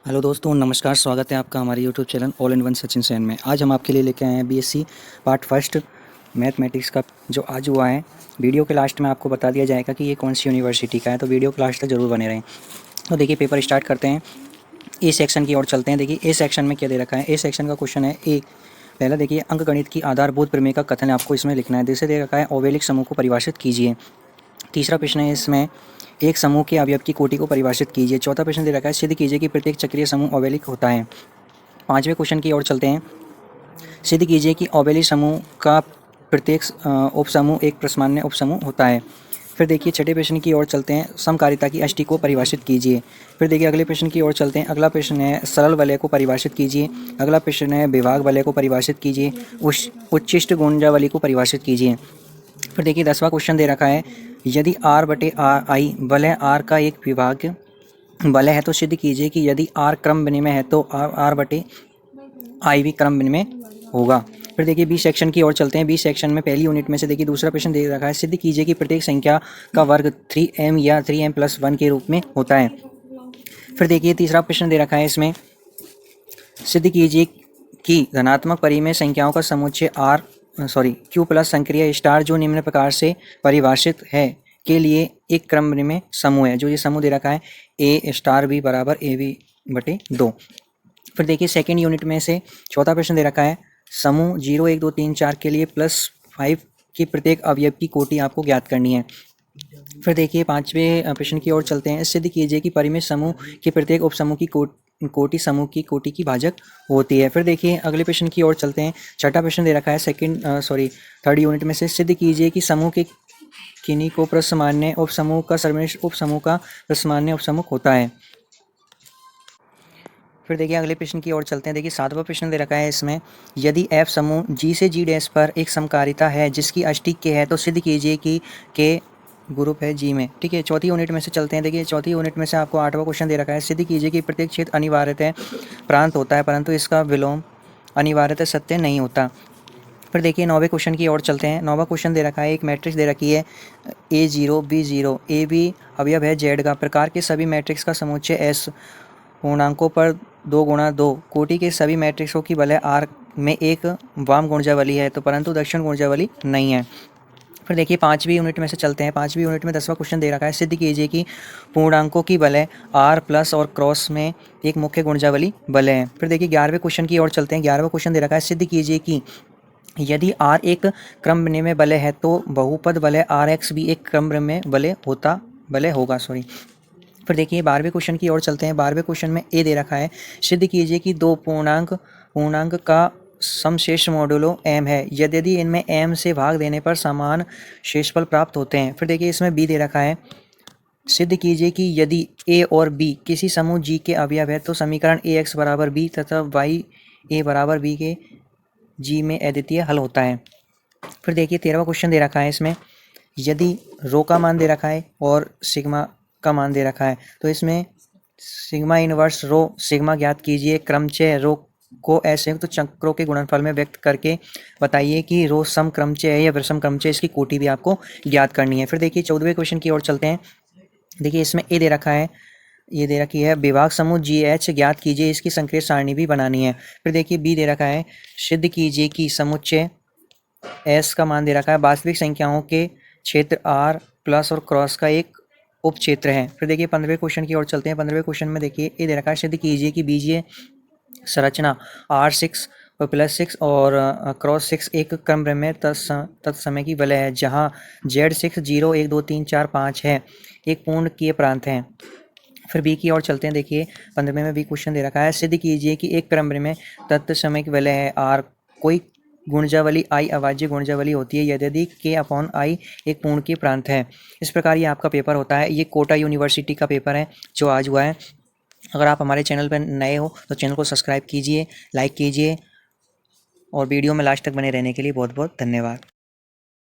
Hello दोस्तों, नमस्कार। स्वागत है आपका हमारे YouTube channel all in one Sachin Sain में। आज हम आपके लिए लेके आए हैं बीएससी पार्ट फर्स्ट मैथमेटिक्स का जो आज हुआ है। वीडियो के लास्ट में आपको बता दिया जाएगा कि ये कौन सी यूनिवर्सिटी का है, तो वीडियो के लास्ट तक जरूर बने रहें। तो देखिए, पेपर स्टार्ट करते हैं। ए सेक्शन की ओर चलते हैं। देखिए, ए सेक्शन में क्या दे रखा है। ए सेक्शन का क्वेश्चन है ए। पहला देखिए, अंकगणित की आधारभूत प्रमेय का कथन आपको इसमें लिखना है। जैसे दे रखा है ओवेलिक समूह को परिभाषित कीजिए। तीसरा प्रश्न है इसमें एक समूह के अवयव की कोटि को परिभाषित कीजिए। चौथा प्रश्न दे रखा है सिद्ध कीजिए कि प्रत्येक चक्रीय समूह ओवेलिक होता है। पांचवें क्वेश्चन की ओर चलते हैं। सिद्ध कीजिए कि ओवेलिक समूह का प्रत्येक उपसमूह एक प्रश्नमान्य उपसमूह होता है। फिर देखिए, छठे प्रश्न की ओर चलते हैं। समकारिता की अष्टि को परिभाषित कीजिए। फिर देखिए, अगले प्रश्न की ओर चलते हैं। अगला प्रश्न है सरल वलय को परिभाषित कीजिए। अगला प्रश्न है विभाग वलय को परिभाषित कीजिए। उच्छिष्ट गुंजावली को परिभाषित कीजिए। फिर देखिए, 10वां क्वेश्चन दे रखा है यदि R बटे आई वलय R का एक विभाग वलय है तो सिद्ध कीजिए कि यदि R क्रम विनिमय है तो R बटे आई भी क्रम विनिमय होगा। फिर देखिए, बी सेक्शन की ओर चलते हैं। बी सेक्शन में पहली यूनिट में से देखिए दूसरा प्रश्न दे रखा है सिद्ध कीजिए कि प्रत्येक संख्या का वर्ग 3m या 3m+1 के रूप में होता है। फिर देखिए, तीसरा प्रश्न दे रखा है इसमें सिद्ध कीजिए कि धनात्मक परिमेय संख्याओं का समुच्चय Q प्लस संक्रिय स्टार जो निम्न प्रकार से परिभाषित है के लिए एक क्रम में समूह है। जो ये समूह दे रखा है A स्टार B बराबर AB बटे 2। फिर देखिए, सेकेंड यूनिट में से चौथा प्रश्न दे रखा है समूह 0 1 2 3 4 के लिए +5 की प्रत्येक अवयव की कोटि आपको ज्ञात करनी है। फिर देखिए, पांचवें प्रश्न की ओर चलते हैं। सिद्ध कीजिए कि परिमेय समूह के प्रत्येक उपसमूह की कोटि समूह की कोटि की भाजक होती है। फिर देखिए, अगले प्रश्न की ओर चलते हैं। छठा प्रश्न दे रखा है थर्ड यूनिट में से सिद्ध कीजिए कि समूह के किन्हीं को प्रश्नमान्य उपसमूह का सर्वश्रेष्ठ उपसमूह का प्रश्नमान्य उपसमूह होता है। फिर देखिए, अगले प्रश्न की ओर चलते हैं। देखिए, सातवां प्रश्न दे रखा है इसमें यदि F समूह G से G डैश पर एक समकारिता है जिसकी अष्टि K है तो सिद्ध कीजिए कि K ग्रुप है G में। ठीक है, चौथी यूनिट में से चलते हैं। देखिए, चौथी यूनिट में से आपको 8वां क्वेश्चन दे रखा है सिद्ध कीजिए कि प्रत्येक क्षेत्र अनिवार्यतः प्रांत होता है परंतु इसका विलोम अनिवार्यतः सत्य नहीं होता। फिर देखिए, 9वें क्वेश्चन की ओर चलते हैं। 9वां क्वेश्चन दे रखा है एक मैट्रिक्स दे रखी है A0 B0 AB अवयव है Z का प्रकार के सभी मैट्रिक्स का समुच्चय S पूर्णांकों पर 2 गुणा 2 कोटि के सभी मैट्रिक्सों की वलय R में एक वाम गुणजावली है तो परंतु दक्षिण गुणजावली नहीं है। फिर देखिए, पांचवी यूनिट में से चलते हैं। पांचवी यूनिट में 10वां क्वेश्चन दे रखा है सिद्ध कीजिए कि पूर्णांकों की वलय R प्लस और क्रॉस में एक मुख्य गुणजावली वलय है। फिर देखिए, 11वें क्वेश्चन की ओर चलते हैं। 11वां क्वेश्चन दे रखा है सिद्ध कीजिए कि यदि R एक क्रम में वलय है तो बहुपद वलय RX भी एक क्रम में वलय होगा। फिर देखिए, 12वें क्वेश्चन की ओर चलते हैं। 12वें क्वेश्चन में ए दे रखा है सिद्ध कीजिए कि दो पूर्णांक का समशेष मॉडुलो m है यदि इनमें m से भाग देने पर समान शेषफल प्राप्त होते हैं। फिर देखिए, इसमें b दे रखा है सिद्ध कीजिए कि यदि a और b किसी समूह G के अवयव है तो समीकरण ax बराबर b तथा y a बराबर b के G में अद्वितीय हल होता है। फिर देखिए, 13वां क्वेश्चन दे रखा है इसमें यदि रो का मान दे रखा है और सिग्मा का मान दे रखा है तो इसमें सिग्मा इनवर्स रो सिग्मा ज्ञात कीजिए। क्रमचय रो को असंयुक्त चक्रों के गुणनफल में व्यक्त करके बताइए कि रो सम क्रमचय है या विषम क्रमचय, इसकी कोटि भी आपको ज्ञात करनी है। फिर देखिए, 14वें क्वेश्चन की ओर चलते हैं। देखिए, इसमें ए दे रखा है ये दे रखी है विभाग समूह GH ज्ञात कीजिए, इसकी संक्रिय सारणी भी बनानी है। फिर देखिए, बी दे रखा है सिद्ध कीजिए कि समुच्चय S का मान दे रखा है वास्तविक संख्याओं के क्षेत्र R प्लस और क्रॉस का एक उप क्षेत्र है। फिर देखिए, 15वें क्वेश्चन की ओर चलते हैं। 15वें क्वेश्चन में देखिए ये दे रखा है सिद्ध कीजिए कि बीजीय संरचना R6 और +6 और क्रॉस 6 एक क्रम में तत्समय की वलय है जहां Z6 0 1 2 3 4 5 है एक पूर्णकीय प्रांत है। फिर बी की ओर चलते हैं। देखिए, 15वें में भी क्वेश्चन दे रखा है सिद्ध कीजिए कि एक क्रम में तत्समय की वलय है R कोई गुणजावली I अभाज्य गुणजावली होती है यदि K/I एक पूर्ण की प्रांत है। इस प्रकार ये आपका पेपर होता है। ये कोटा यूनिवर्सिटी का पेपर है जो आज हुआ है। अगर आप हमारे चैनल पर नए हो तो चैनल को सब्सक्राइब कीजिए, लाइक कीजिए और वीडियो में लास्ट तक बने रहने के लिए बहुत बहुत धन्यवाद।